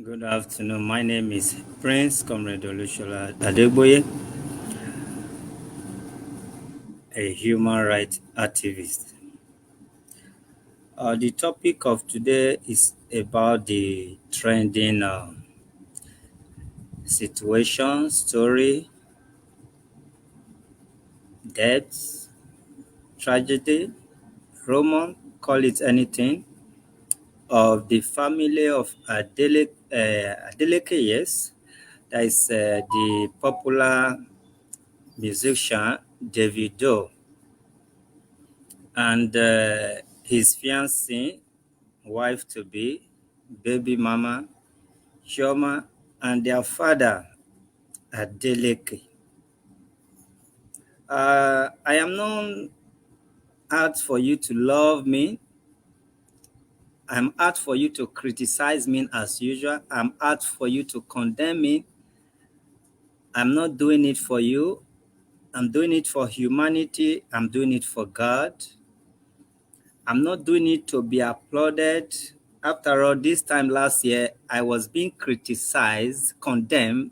Good afternoon. My name is Prince Comrade Olushola Adegboye, a human rights activist. The topic of today is about the trending situation, story, deaths, tragedy, romance, call it anything, of the family of Adeleke, yes, that is the popular musician Davido and his fiancée, wife to be, baby mama, Chioma, and their father, Adeleke. I am not out for you to love me. I'm out for you to criticize me as usual. I'm out for you to condemn me. I'm not doing it for you. I'm doing it for humanity. I'm doing it for God. I'm not doing it to be applauded. After all, this time last year, I was being criticized, condemned,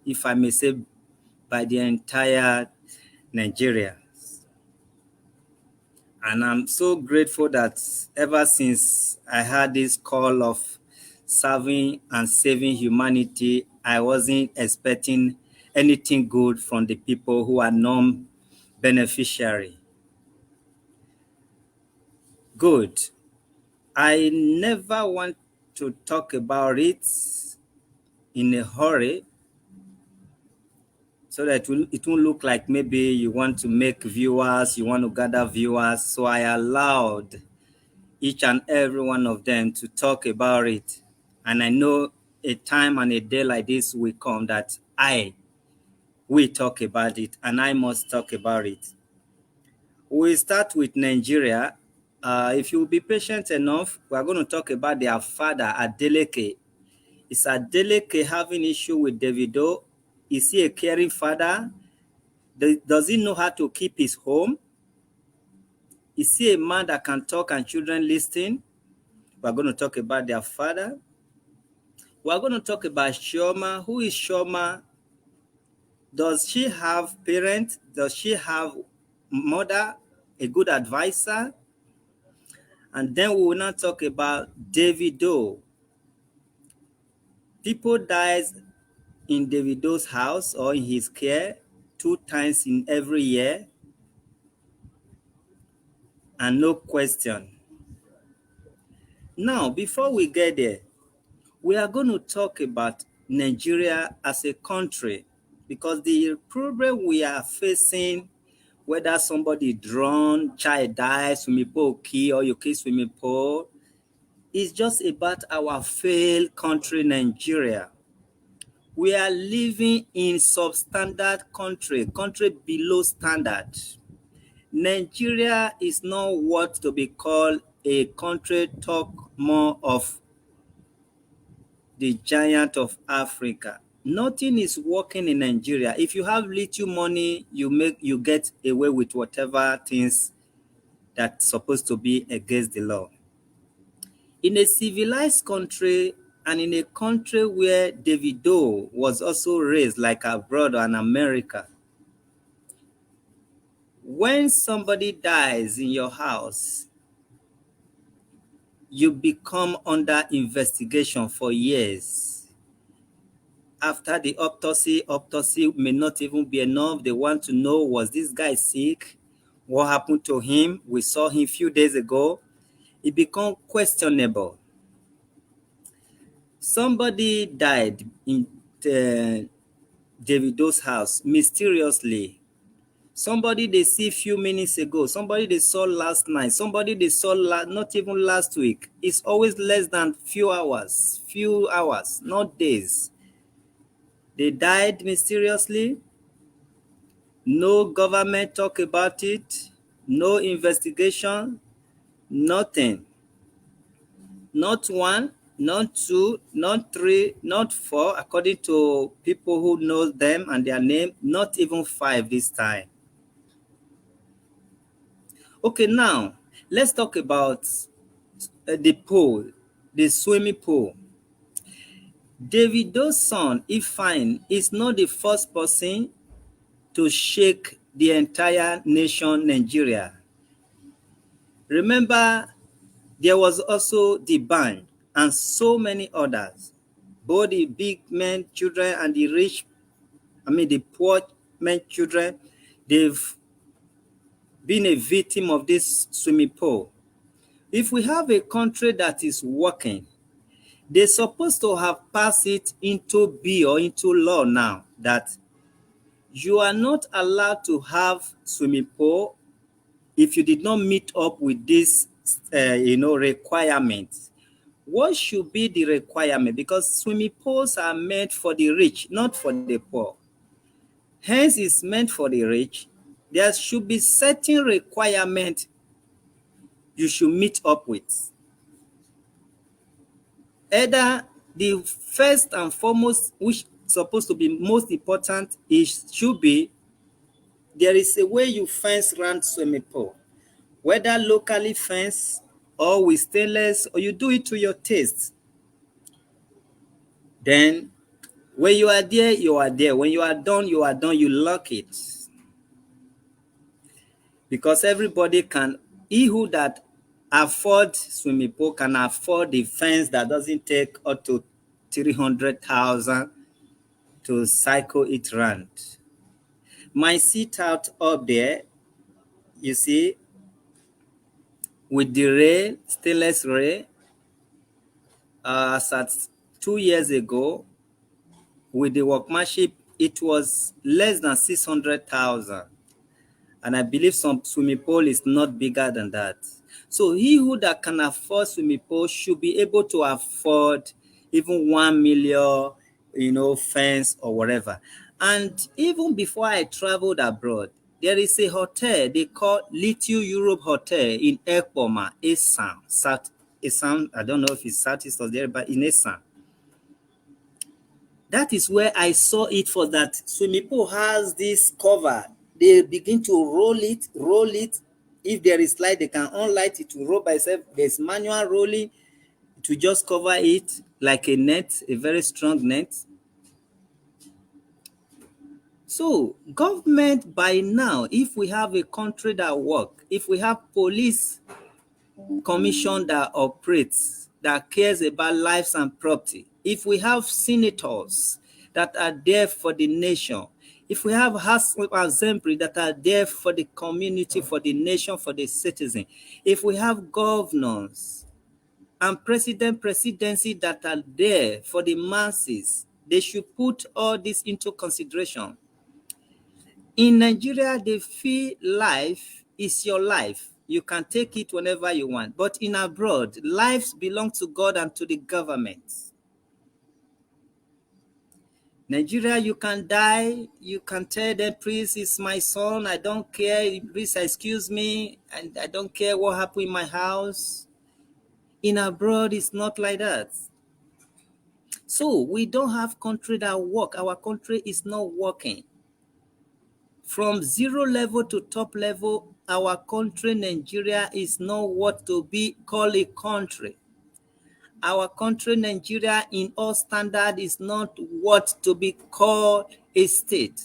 if I may say, by the entire Nigeria. And I'm so grateful that ever since I had this call of serving and saving humanity, I wasn't expecting anything good from the people who are non-beneficiary. Good. I never want to talk about it in a hurry so that it won't look like maybe you want to make viewers, you want to gather viewers. So I allowed each and every one of them to talk about it. And I know a time and a day like this will come that I will talk about it and I must talk about it. We'll start with Nigeria. If you'll be patient enough, we're going to talk about their father, Adeleke. Is Adeleke having issue with Davido? Is he a caring father? Does he know how to keep his home? Is he a man that can talk and children listen? We're going to talk about their father. We're going to talk about Chioma. Who is Chioma? Does she have parents? Does she have mother, a good advisor? And then we will now talk about Davido. People dies in Davido's house or in his care 2 times in every year, and no question. Now, before we get there, we are going to talk about Nigeria as a country, because the problem we are facing, whether somebody drown, child dies, swimming pool kill, or you kill swimming pool, is just about our failed country, Nigeria. We are living in substandard country below standard. Nigeria is not what to be called a country talk more of the giant of Africa. Nothing is working in Nigeria. If you have little money, you get away with whatever things that's supposed to be against the law. In a civilized country and in a country where Davido was also raised like a brother in America, when somebody dies in your house, you become under investigation for years. After the autopsy may not even be enough. They want to know, was this guy sick? What happened to him? We saw him a few days ago. It become questionable. Somebody died in Davido's house mysteriously. Somebody they see few minutes ago. Somebody they saw last night. Somebody they saw not even last week. It's always less than few hours, not days. They died mysteriously. No government talk about it. No investigation. Nothing. Not one, not two, not three, not four, according to people who know them and their name, not even 5 this time. Okay, now, let's talk about the pool, the swimming pool. Davido's son, Frien, is not the first person to shake the entire nation, Nigeria. Remember, there was also the band and so many others. Both the big men, children, and the rich, the poor men, children, they've been a victim of this swimming pool. If we have a country that is working, they're supposed to have passed it into bill or into law now that you are not allowed to have swimming pool if you did not meet up with this, requirements. What should be the requirement? Because swimming pools are meant for the rich, not for the poor. Hence, it's meant for the rich. There should be certain requirement you should meet up with. Either the first and foremost, which is supposed to be most important, should be there is a way you fence around swimming pool, whether locally fenced or with stainless, or you do it to your taste. Then when you are there, you are there. When you are done, you are done. You lock it. Because everybody can, he who that afford swimming pool can afford the fence that doesn't take up to 300,000 to cycle it round. My sit out up there, you see, with the rail, stainless rail, as at 2 years ago, with the workmanship, it was less than 600,000. And I believe some swimming pool is not bigger than that. So he who that can afford swimming pool should be able to afford even 1 million, fence or whatever. And even before I traveled abroad, there is a hotel they call Little Europe Hotel in Ekpoma, Esan, South Esan. I don't know if it's Southeast or there, but in Esan. That is where I saw it for that swimming pool has this cover. They begin to roll it, roll it. If there is light, they can unlight it to roll by itself. There's manual rolling to just cover it like a net, a very strong net. So government by now, if we have a country that work, if we have police commission that operates, that cares about lives and property, if we have senators that are there for the nation, if we have House of Assembly that are there for the community, for the nation, for the citizen, if we have governors and presidency that are there for the masses, they should put all this into consideration. In Nigeria, they feel life is your life. You can take it whenever you want. But in abroad, lives belong to God and to the government. Nigeria, you can die. You can tell them, please, it's my son. I don't care. Please excuse me. And I don't care what happened in my house. In abroad, it's not like that. So we don't have country that work. Our country is not working. From zero level to top level, our country, Nigeria, is not what to be called a country. Our country, Nigeria, in all standard, is not what to be called a state.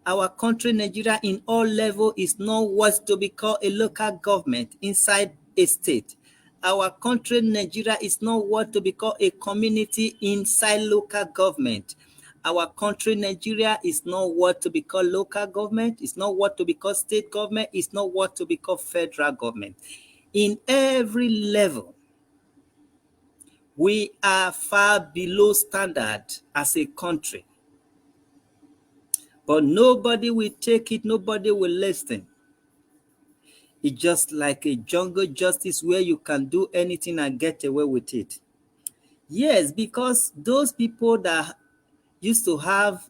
Our country, Nigeria, in all level, is not what to be called a local government inside a state. Our country, Nigeria, is not what to be called a community inside local government. Our country, Nigeria, is not what to be called local government. It's not what to be called state government. It's not what to be called federal government. In every level, we are far below standard as a country. But nobody will take it. Nobody will listen. It's just like a jungle justice where you can do anything and get away with it. Yes, because those people that used to have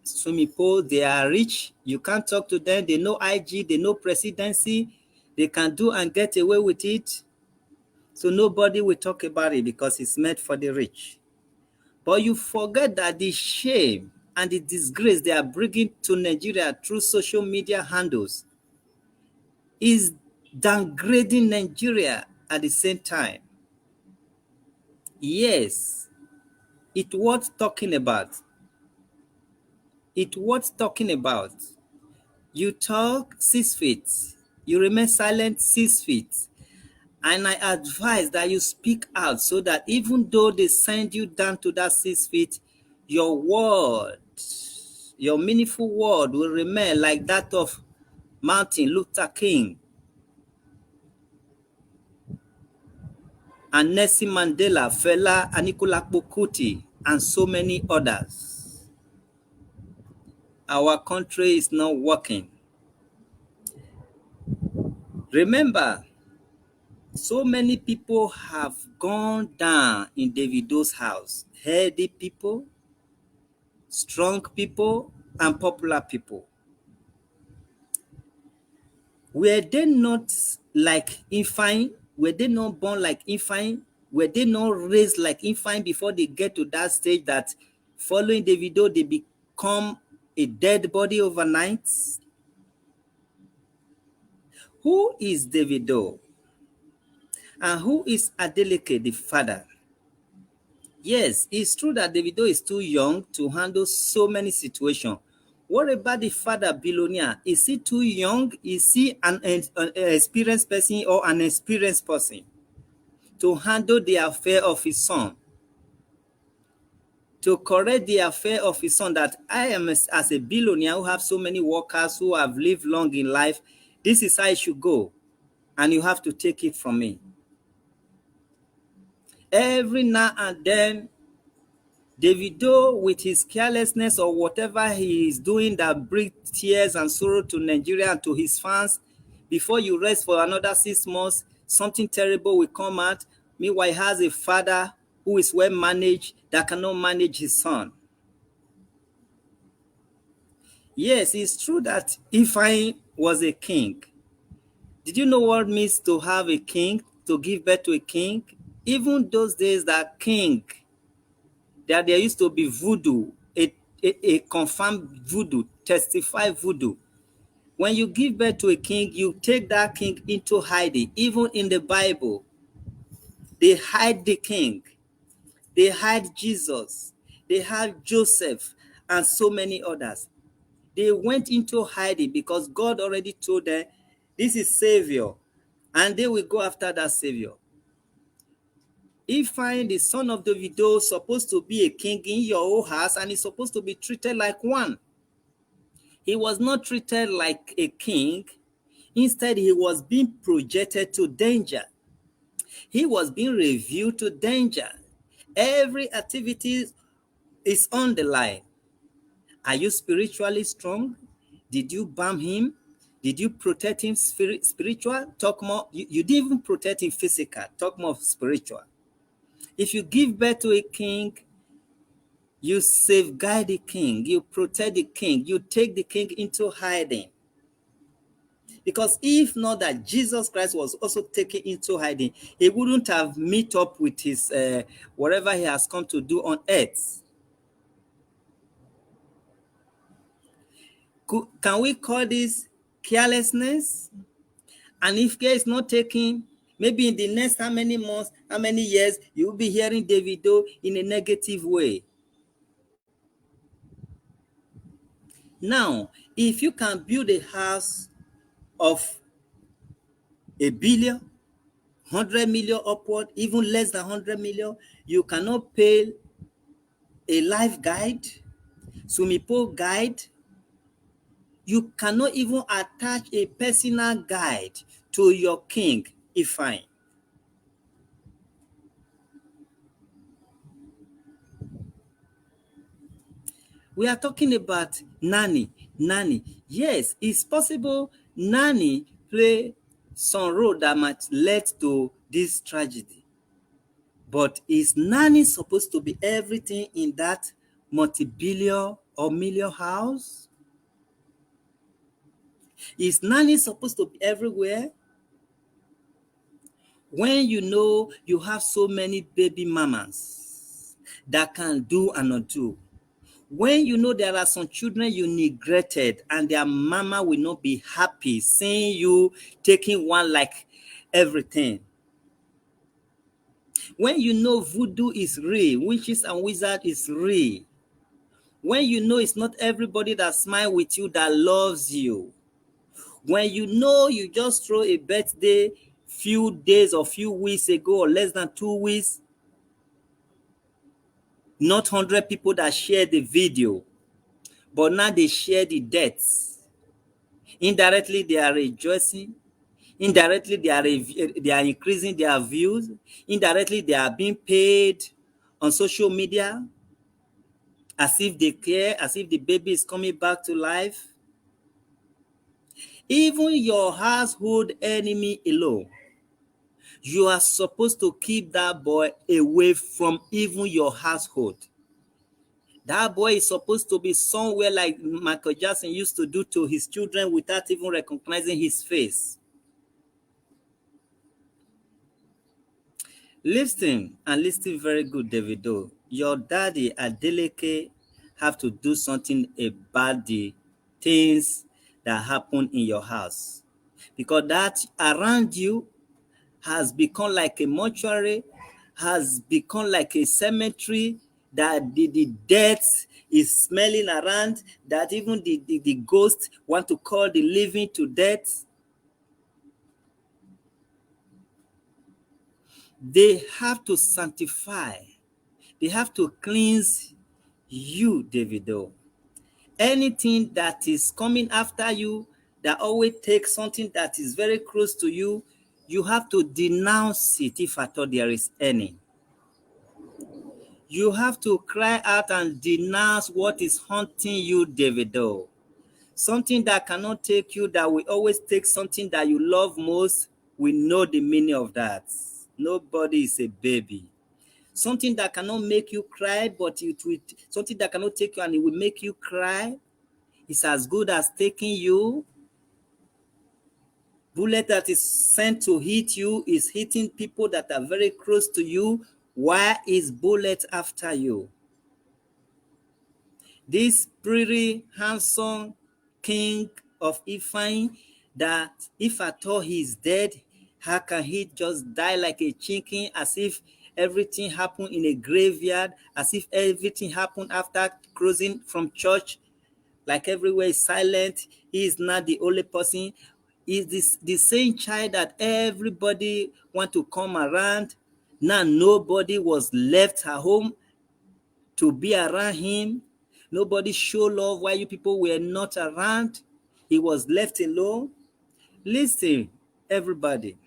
swimming pool, they are rich. You can't talk to them. They know IG, they know presidency. They can do and get away with it. So nobody will talk about it because it's meant for the rich. But you forget that the shame and the disgrace they are bringing to Nigeria through social media handles is downgrading Nigeria at the same time. Yes, It worth talking about. It worth talking about. You talk 6 feet. You remain silent 6 feet. And I advise that you speak out so that even though they send you down to that 6 feet, your word, your meaningful word will remain like that of Martin Luther King and Nelson Mandela, Fela Anikulapo Kuti, and so many others. Our country is not working. Remember, so many people have gone down in Davido's house. Healthy people, strong people, and popular people. Were they not like infant? Were they not born like infant? Were they not raised like infant before they get to that stage that following Davido, they become a dead body overnight? Who is Davido? And who is Adeleke, the father? Yes, it's true that Davido is too young to handle so many situations. What about the father, billionaire? Is he too young? Is he an experienced person or an experienced person to handle the affair of his son? To correct the affair of his son, that I am as a billionaire who have so many workers who have lived long in life, this is how it should go. And you have to take it from me. Every now and then, Davido, with his carelessness or whatever he is doing that brings tears and sorrow to Nigeria and to his fans, before you rest for another 6 months, something terrible will come out. Meanwhile, he has a father who is well managed that cannot manage his son. Yes, it's true that Ifeanyi was a king. Did you know what it means to have a king, to give birth to a king? Even those days that king, that there used to be voodoo, a confirmed voodoo, testified voodoo. When you give birth to a king, you take that king into hiding. Even in the Bible, they hide the king. They hide Jesus. They hide Joseph and so many others. They went into hiding because God already told them, this is Savior. And they will go after that Savior. Ifeanyi, the son of Davido, is supposed to be a king in your own house, and he's supposed to be treated like one. He was not treated like a king. Instead, he was being projected to danger. He was being revealed to danger. Every activity is on the line. Are you spiritually strong? Did you balm him? Did you protect him spiritual? Talk more. You didn't even protect him physical. Talk more spiritual. If you give birth to a king, you safeguard the king, you protect the king, you take the king into hiding. Because if not that Jesus Christ was also taken into hiding, he wouldn't have met up with his whatever he has come to do on earth. Can we call this carelessness? And if care is not taken, maybe in the next how many months, how many years, you will be hearing Davido in a negative way. Now, if you can build a house of a billion, 100 million upward, even less than 100 million, you cannot pay a life guide, swimming pool guide. You cannot even attach a personal guide to your king, Ifeanyi. We are talking about Nani. Yes, it's possible Nani play some role that might lead to this tragedy. But is Nani supposed to be everything in that multi-billion or million house? Is Nani supposed to be everywhere? When you know you have so many baby mamas that can do and not do, when you know there are some children you neglected and their mama will not be happy seeing you taking one like everything, When you know voodoo is real, witches and wizard is real. When you know it's not everybody that smiles with you that loves you. When you know you just throw a birthday few days or few weeks ago or less than 2 weeks, not 100 people that share the video, but now they share the deaths. Indirectly, they are rejoicing. Indirectly, they are increasing their views. Indirectly, they are being paid on social media as if they care, as if the baby is coming back to life. Even your household enemy alone, you are supposed to keep that boy away from even your household. That boy is supposed to be somewhere like Michael Jackson used to do to his children without even recognizing his face. Listen and listen very good, Davido. Your daddy Adeleke have to do something about the things that happen in your house, because that around you has become like a mortuary, has become like a cemetery, that the death is smelling around, that even the ghost want to call the living to death. They have to sanctify, they have to cleanse you, Davido. Anything that is coming after you, that always takes something that is very close to you, you have to denounce it if at all there is any. You have to cry out and denounce what is haunting you, Davido. Something that cannot take you, that will always take something that you love most. We know the meaning of that. Nobody is a baby. Something that cannot make you cry, but it will, something that cannot take you and it will make you cry, is as good as taking you. Bullet that is sent to hit you is hitting people that are very close to you. Why is bullet after you? This pretty handsome king of Ifeanyi, that if at all he is dead, how can he just die like a chicken, as if everything happened in a graveyard, as if everything happened after closing from church, like everywhere is silent. He is not the only person. Is this the same child that everybody want to come around? Now nobody was left at home to be around him. Nobody show love while you people were not around. He was left alone. Listen, everybody.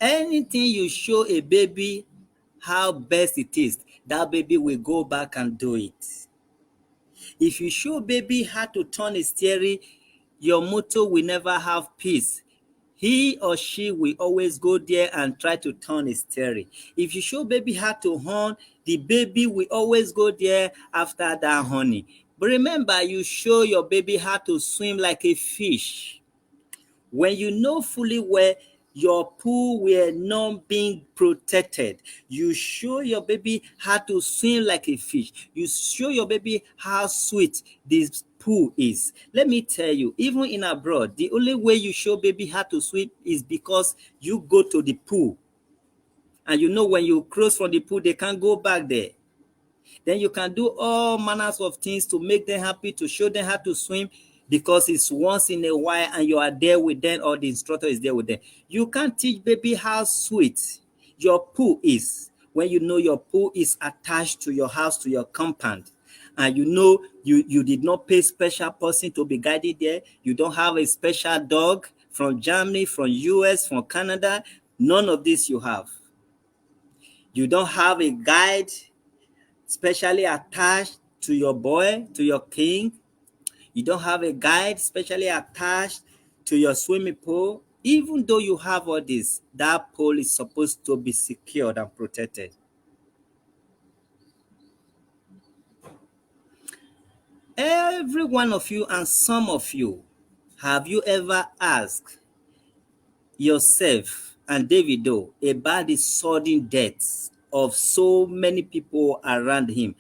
Anything you show a baby how best it is, that baby will go back and do it. If you show baby how to turn a steering, your motor will never have peace. He or she will always go there and try to turn a steering. If you show baby how to horn, the baby will always go there after that honey. But remember, you show your baby how to swim like a fish. When you know fully well your pool were not being protected, you show your baby how to swim like a fish. You show your baby how sweet this pool is. Let me tell you, even in abroad, the only way you show baby how to swim is because you go to the pool. And you know when you cross from the pool, they can't go back there. Then you can do all manners of things to make them happy, to show them how to swim, because it's once in a while and you are there with them, or the instructor is there with them. You can't teach baby how sweet your pool is when you know your pool is attached to your house, to your compound. And you know you did not pay special person to be guided there. You don't have a special dog from Germany, from US, from Canada. None of this you have. You don't have a guide specially attached to your boy, to your king. You don't have a guide specially attached to your swimming pool. Even though you have all this, that pool is supposed to be secured and protected. Every one of you and some of you, have you ever asked yourself and Davido about the sudden deaths of so many people around him?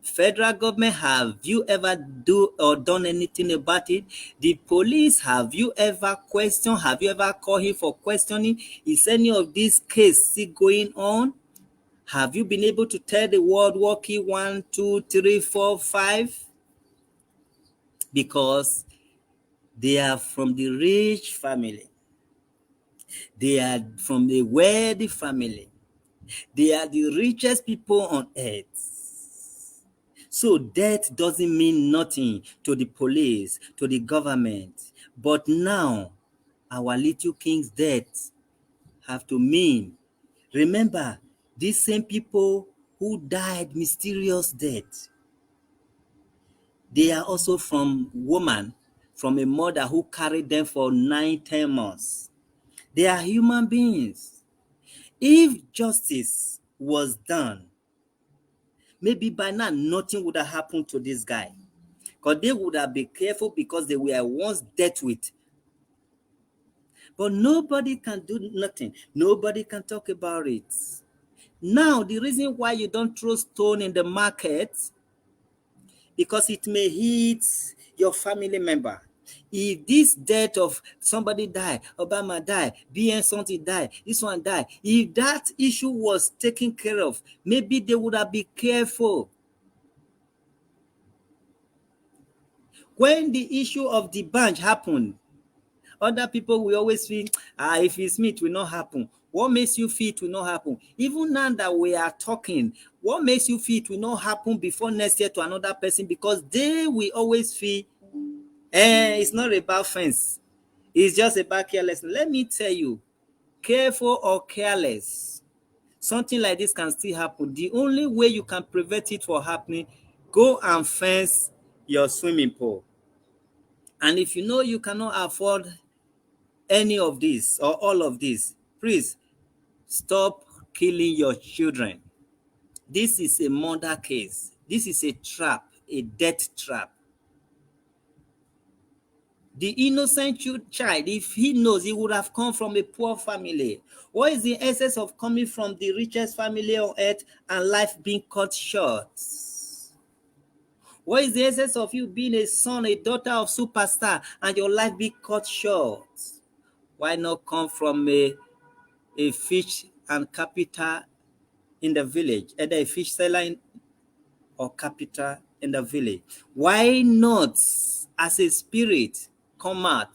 Federal government, have you ever do or done anything about it? The police, have you ever questioned? Have you ever called him for questioning? Is any of this case still going on? Have you been able to tell the world what key 1, 2, 3, 4, 5? Because they are from the rich family. They are from the wealthy family. They are the richest people on earth. So death doesn't mean nothing to the police, to the government. But now, our little king's death have to mean. Remember, these same people who died mysterious death, they are also from woman, from a mother who carried them for 9, 10 months. They are human beings. If justice was done, maybe by now nothing would have happened to this guy. Because they would have been careful because they were once dealt with. But nobody can do nothing. Nobody can talk about it. Now, the reason why you don't throw stone in the market, because it may hit your family member. If this death of somebody die, Obama die, BN something die, this one die, if that issue was taken care of, maybe they would have been careful. When the issue of the bunch happened, other people will always feel, if it's me, it will not happen. What makes you feel it will not happen? Even now that we are talking, what makes you feel it will not happen before next year to another person? Because they will always feel, it's not about fence. It's just about carelessness. Let me tell you, careful or careless, something like this can still happen. The only way you can prevent it from happening, go and fence your swimming pool. And if you know you cannot afford any of this or all of this, please stop killing your children. This is a murder case. This is a trap, a death trap. The innocent child, if he knows, he would have come from a poor family. What is the essence of coming from the richest family on earth and life being cut short? What is the essence of you being a son, a daughter of superstar and your life being cut short? Why not come from a fish and capital in the village, either a fish seller or capital in the village? Why not, as a spirit, come out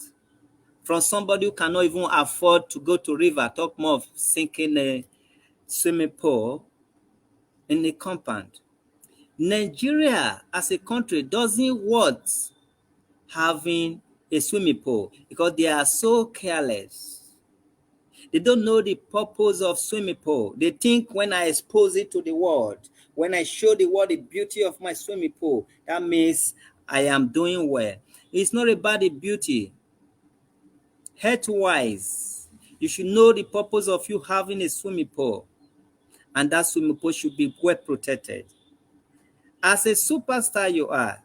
from somebody who cannot even afford to go to river, talk more of sinking a swimming pool in a compound? Nigeria as a country doesn't want having a swimming pool because they are so careless. They don't know the purpose of swimming pool. They think when I expose it to the world, when I show the world the beauty of my swimming pool, that means I am doing well. It's not about the beauty. Health-wise, you should know the purpose of you having a swimming pool, and that swimming pool should be well protected. As a superstar you are,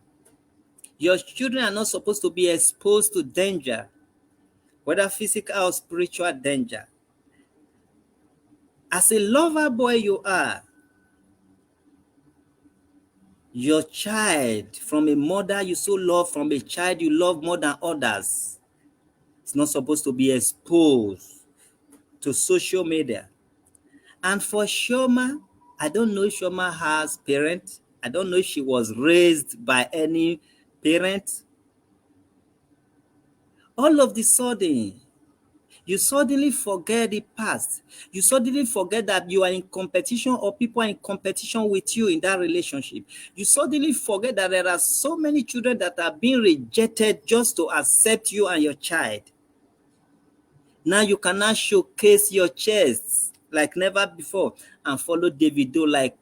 your children are not supposed to be exposed to danger, whether physical or spiritual danger. As a lover boy you are, your child from a mother you so love, from a child you love more than others, it's not supposed to be exposed to social media. And for Shoma, I don't know if Shoma has parents. I don't know if she was raised by any parent. All of the sudden, you suddenly forget the past. You suddenly forget that you are in competition or people are in competition with you in that relationship. You suddenly forget that there are so many children that are being rejected just to accept you and your child. Now you cannot showcase your chest like never before and follow Davido like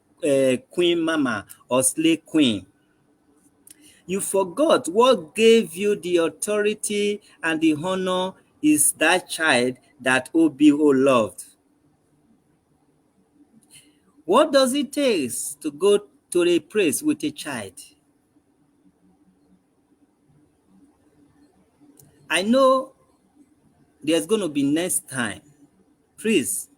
Queen Mama or Slay Queen. You forgot what gave you the authority and the honor is that child that OBO loved. What does it take to go to a place with a child? I know there's going to be next time. Please,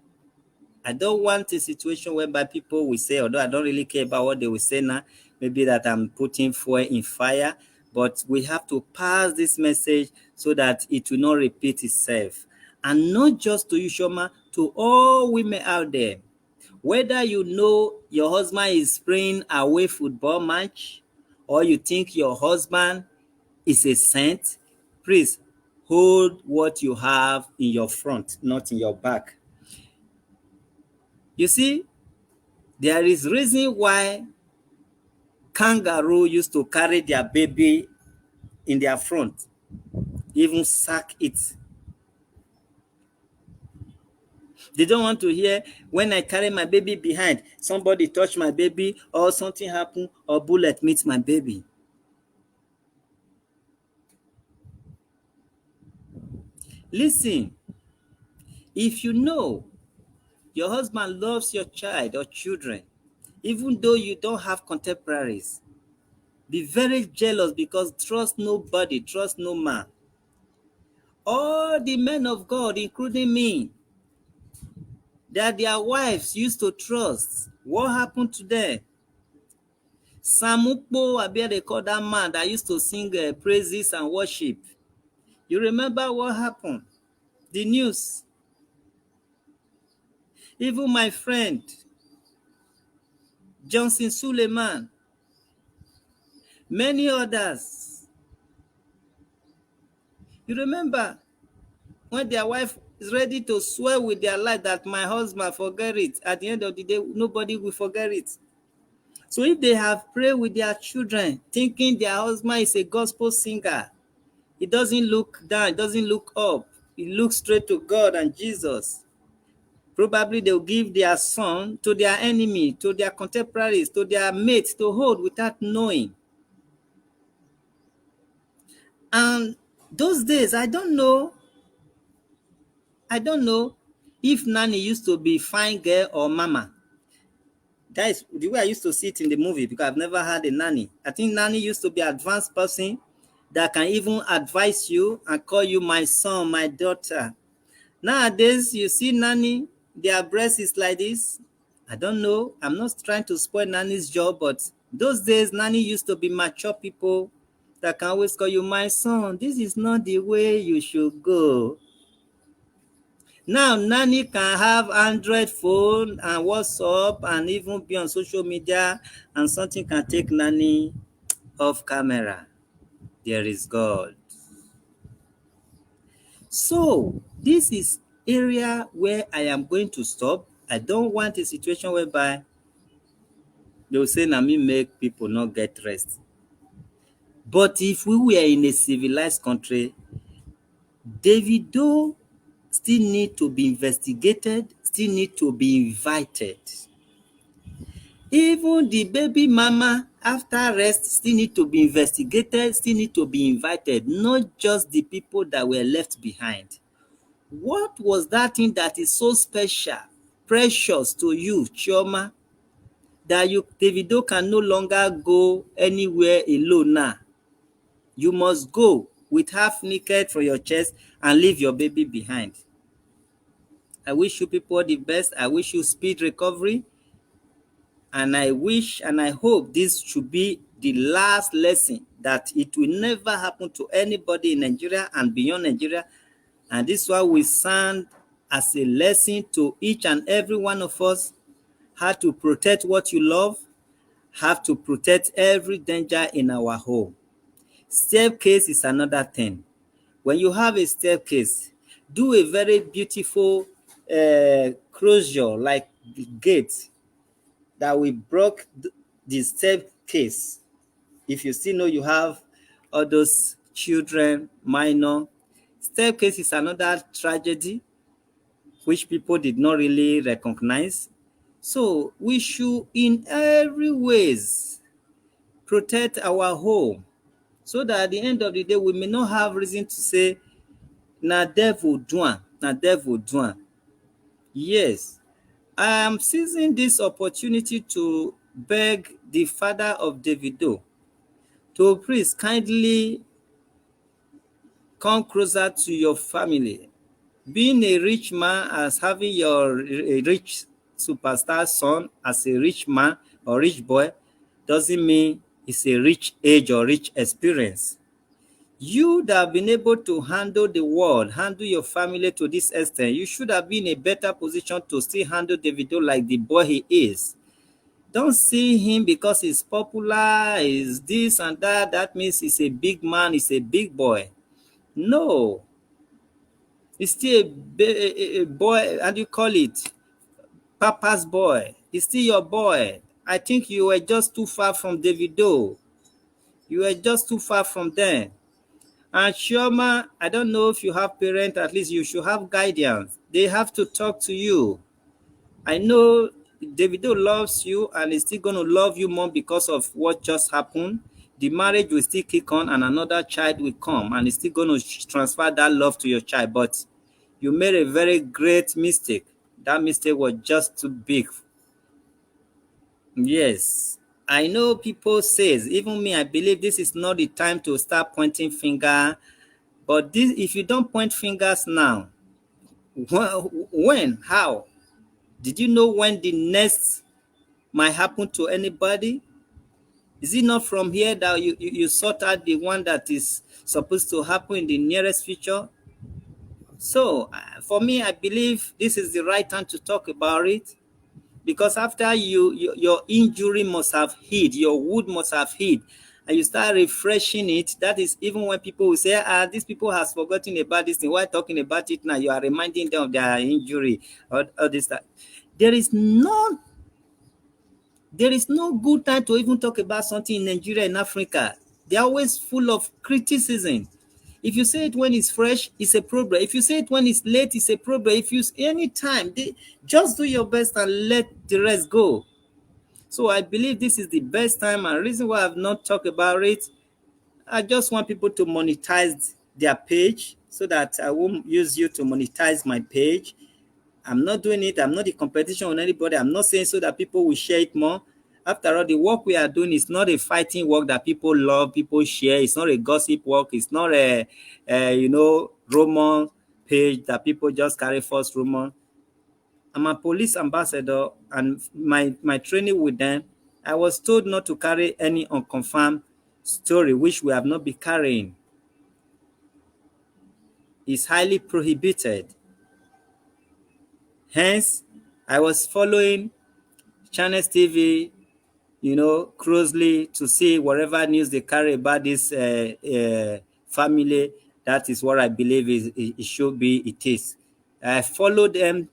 I don't want a situation whereby people will say, although I don't really care about what they will say now, maybe that I'm putting fuel in fire, but we have to pass this message so that it will not repeat itself. And not just to you, Shoma, to all women out there. Whether you know your husband is playing away football match, or you think your husband is a saint, please hold what you have in your front, not in your back. You see, there is reason why kangaroo used to carry their baby in their front, even sack it. They don't want to hear, when I carry my baby behind, somebody touch my baby, or something happen, or bullet meets my baby. Listen, if you know your husband loves your child or children, even though you don't have contemporaries, be very jealous, because trust nobody, trust no man. All the men of God, including me, that their wives used to trust, what happened to them? Samukpo, Abia, they call that man that used to sing praises and worship. You remember what happened? The news. Even my friend, Johnson Suleiman, many others. You remember when their wife is ready to swear with their life that my husband forget it, at the end of the day, nobody will forget it. So if they have prayed with their children, thinking their husband is a gospel singer, it doesn't look down, it doesn't look up, it looks straight to God and Jesus. Probably they'll give their son to their enemy, to their contemporaries, to their mates to hold without knowing. And those days, I don't know if nanny used to be fine girl or mama. That is the way I used to see it in the movie, because I've never had a nanny. I think nanny used to be an advanced person that can even advise you and call you my son, my daughter. Nowadays, you see nanny, their breast is like this. I don't know. I'm not trying to spoil nanny's job, but those days, nanny used to be mature people that can always call you my son. This is not the way you should go. Now, nanny can have Android phone and WhatsApp and even be on social media, and something can take nanny off camera. There is God. So, this is area where I am going to stop. I don't want a situation whereby they will say, na me make people not get rest. But if we were in a civilized country, Davido still need to be investigated, still need to be invited. Even the baby mama after rest still need to be investigated, still need to be invited, not just the people that were left behind. What was that thing that is so special, precious to you, Chioma, that Davido can no longer go anywhere alone now? You must go with half naked for your chest and leave your baby behind. I wish you people the best. I wish you speed recovery. And I wish and I hope this should be the last lesson, that it will never happen to anybody in Nigeria and beyond Nigeria. And this one will stand as a lesson to each and every one of us, how to protect what you love, how to protect every danger in our home. Staircase is another thing. When you have a staircase, do a very beautiful closure, like the gate that will block the staircase. If you still know you have all those children, minor, staircase is another tragedy which people did not really recognize. So we should in every ways protect our home, so that at the end of the day we may not have reason to say na devil do am, na devil do am. Yes, I am seizing this opportunity to beg the father of Davido to please kindly come closer to your family. Being a rich man, as having a rich superstar son as a rich man or rich boy, doesn't mean it's a rich age or rich experience. You that have been able to handle the world, handle your family to this extent, you should have been in a better position to still handle Davido like the boy he is. Don't see him because he's popular, is this and that. That means he's a big man, he's a big boy. No, he's still a boy, how do you call it? Papa's boy. He's still your boy. I think you were just too far from Davido. You were just too far from them. And Chioma, I don't know if you have parents, at least you should have guidance. They have to talk to you. I know Davido loves you and is still going to love you more because of what just happened. The marriage will still kick on and another child will come and is still going to transfer that love to your child. But you made a very great mistake. That mistake was just too big. Yes. I know people says, even me, I believe this is not the time to start pointing finger. But this, if you don't point fingers now, when, how? Did you know when the next might happen to anybody? Is it not from here that you sort out the one that is supposed to happen in the nearest future? So, for me, I believe this is the right time to talk about it. Because after your injury must have healed, your wound must have healed, and you start refreshing it. That is even when people will say, these people has forgotten about this thing. Why talking about it now? You are reminding them of their injury or this that. There is no there is no good time to even talk about something in Nigeria and Africa. They're always full of criticism. If you say it when it's fresh, it's a problem. If you say it when it's late, it's a problem. If you anytime, just do your best and let the rest go. So I believe this is the best time, and reason why I've not talked about it, I just want people to monetize their page so that I won't use you to monetize my page. I'm not doing it. I'm not in competition with anybody. I'm not saying so that people will share it more. After all, the work we are doing is not a fighting work that people love, people share. It's not a gossip work. It's not a rumor page that people just carry false rumor. I'm a police ambassador, and my training with them, I was told not to carry any unconfirmed story, which we have not been carrying. It's highly prohibited. Hence, I was following Channels TV, closely to see whatever news they carry about this family. That is what I believe it should be. It is. I followed them,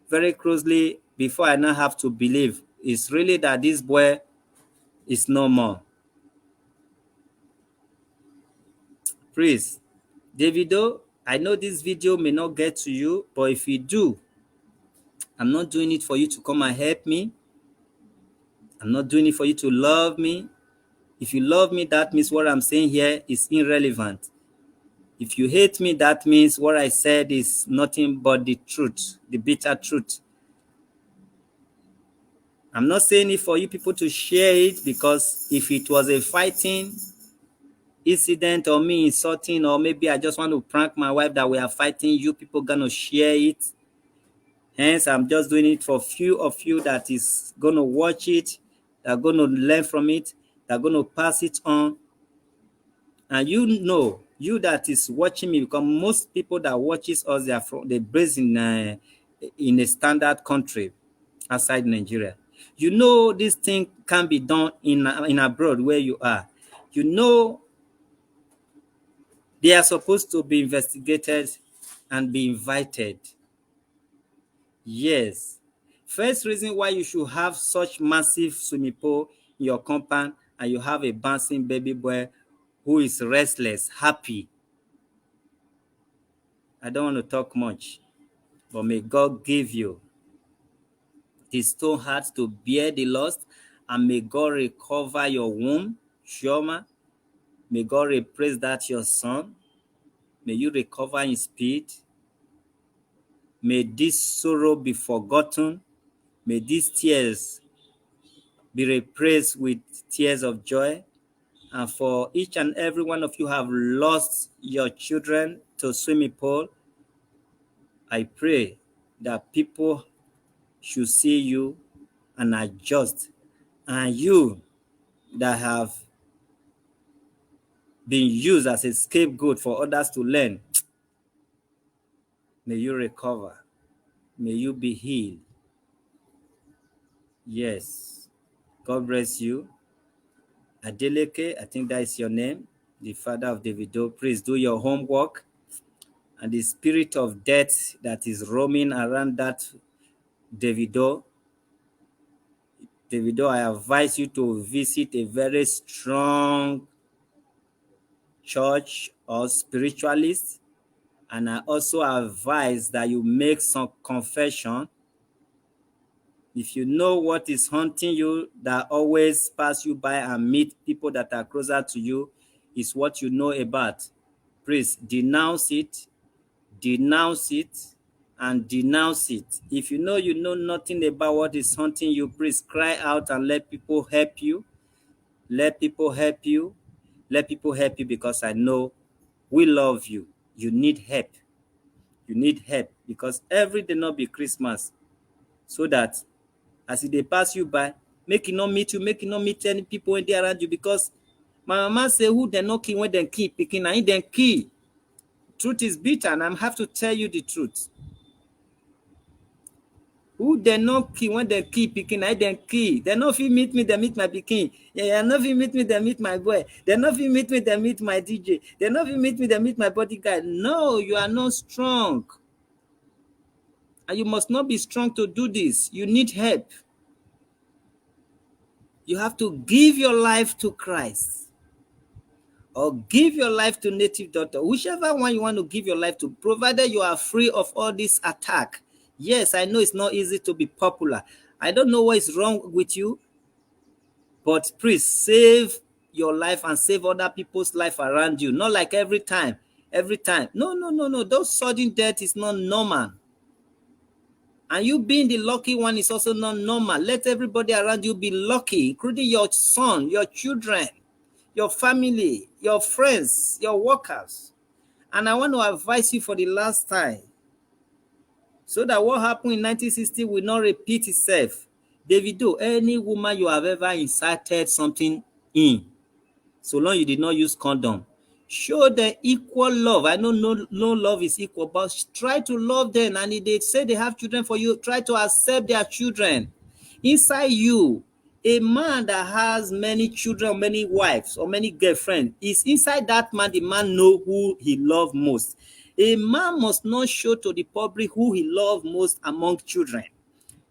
very closely before I now have to believe it's really that this boy is no more. Please, Davido, I know this video may not get to you, but if you do, I'm not doing it for you to come and help me. I'm not doing it for you to love me. If you love me, that means what I'm saying here is irrelevant. If you hate me, that means what I said is nothing but the truth, the bitter truth. I'm not saying it for you people to share it, because if it was a fighting incident or me insulting, or maybe I just want to prank my wife that we are fighting, you people gonna share it. Hence, I'm just doing it for few of you that is gonna watch it, that are gonna learn from it, that are gonna pass it on. And you that is watching me, because most people that watches us, they based in a standard country outside Nigeria. This thing can be done in abroad where you are. They are supposed to be investigated and be invited. Yes. First reason why you should have such massive swimming pool in your compound, and you have a bouncing baby boy who is restless, happy. I don't want to talk much, but may God give you the stone heart to bear the loss, and may God recover your womb, Chioma. May God replace that your son. May you recover in speed. May this sorrow be forgotten. May these tears be replaced with tears of joy. And for each and every one of you who have lost your children to swimming pool, I pray that people should see you and adjust And you that have been used as a scapegoat for others to learn, may you recover. May you be healed. Yes. God bless you. Adeleke, I think that is your name, the father of Davido. Please do your homework. And the spirit of death that is roaming around that Davido, I advise you to visit a very strong church or spiritualist. And I also advise that you make some confession. If you know what is haunting you, that always pass you by and meet people that are closer to you, is what you know about. Please denounce it, denounce it, and denounce it. If you know nothing about what is haunting you, please cry out and let people help you. Let people help you. Let people help you, because I know we love you. You need help. You need help, because every day not be Christmas. So that as they pass you by, make it not meet you, make it not meet any people when they around you, because my mama say who they not kill when they kill picking and then kill. Truth is bitter, and I have to tell you the truth. Who they not kill when they kill picking, I then kill. They not fit meet me, they meet my pikin. Yeah, not fit meet me, they meet my boy. They not fit meet me, they meet my DJ. They not fit meet me, they meet my bodyguard. No, you are not strong. And you must not be strong to do this. You need help. You have to give your life to Christ, or give your life to native doctor, whichever one you want to give your life to, provided you are free of all this attack. Yes, I know it's not easy to be popular. I don't know what is wrong with you, but please save your life and save other people's life around you. Not like every time. No, no, no, no. Those sudden death is not normal. And you being the lucky one is also not normal. Let everybody around you be lucky, including your son, your children, your family, your friends, your workers. And I want to advise you for the last time, so that what happened in 1960 will not repeat itself. Davido, any woman you have ever incited something in, so long you did not use condom, show them equal love. I know no love is equal, but try to love them. And if they say they have children for you, try to accept their children. Inside you, a man that has many children, many wives, or many girlfriends, is inside that man, the man know who he love most. A man must not show to the public who he love most among children.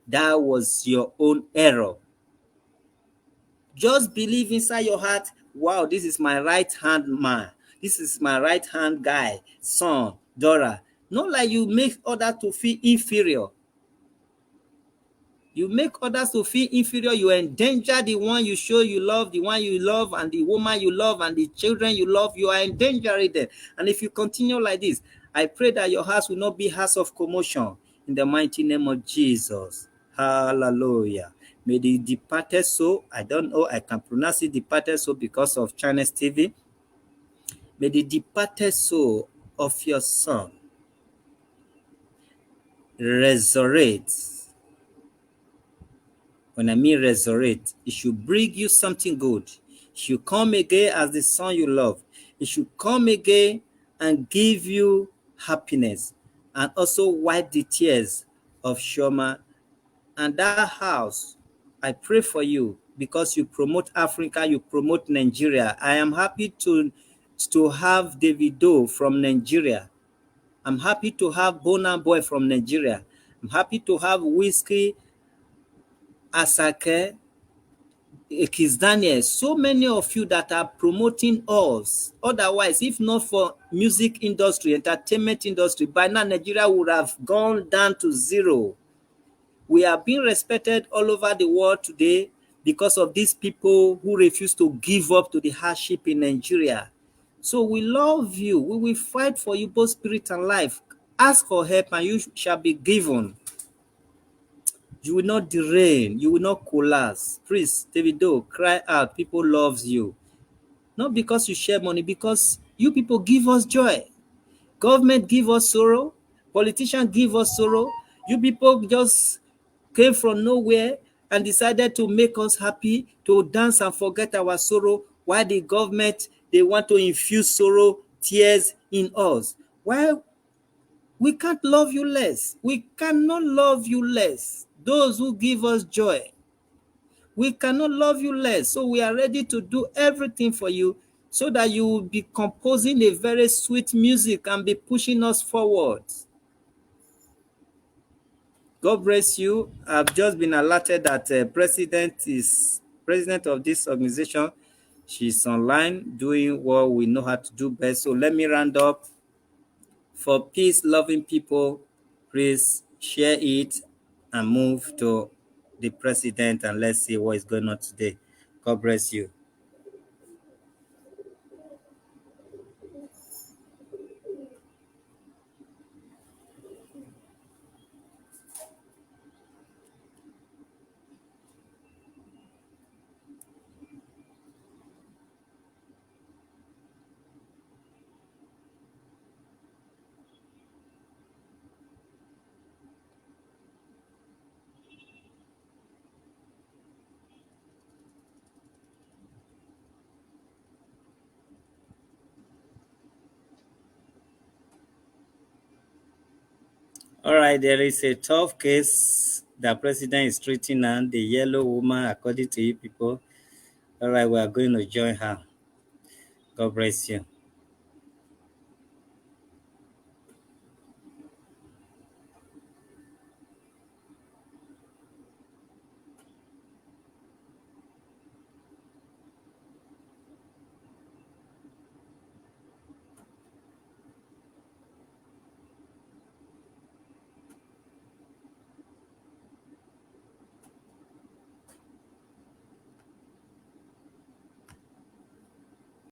That was your own error. Just believe inside your heart, wow, this is my right hand man. This is my right hand guy, son, daughter. Not like you make others to feel inferior. You make others to feel inferior. You endanger the one you show you love, the one you love, and the woman you love, and the children you love. You are endangering them. And if you continue like this, I pray that your house will not be house of commotion. In the mighty name of Jesus. Hallelujah. May the departed soul, I don't know, I can pronounce it departed soul because of Chinese TV. May the departed soul of your son resurrect. When I mean resurrect, it should bring you something good. It should come again as the son you love. It should come again and give you happiness, and also wipe the tears of Shoma. And that house, I pray for you, because you promote Africa, you promote Nigeria. I am happy to have Davido from Nigeria. I'm happy to have Burna Boy from Nigeria. I'm happy to have Whiskey, Asake, Kizz Daniel, so many of you that are promoting us. Otherwise, if not for music industry, entertainment industry, by now Nigeria would have gone down to zero. We are being respected all over the world today because of these people who refuse to give up to the hardship in Nigeria. So we love you. We will fight for you, both spirit and life. Ask for help and you shall be given. You will not derail. You will not collapse. Please, Davido, cry out. People loves you. Not because you share money, because you people give us joy. Government give us sorrow. Politicians give us sorrow. You people just came from nowhere. and decided to make us happy, to dance and forget our sorrow, while the government, they want to infuse sorrow, tears in us. Why we can't love you less? We cannot love you less. Those who give us joy, we cannot love you less. So we are ready to do everything for you so that you will be composing a very sweet music and be pushing us forward. God bless you. I've just been alerted that president of this organization. She's online doing what we know how to do best. So let me round up. For peace-loving people, please share it and move to the president, and let's see what is going on today. God bless you. All right, there is a tough case the president is treating now, the yellow woman, according to you people. All right, we are going to join her. God bless you.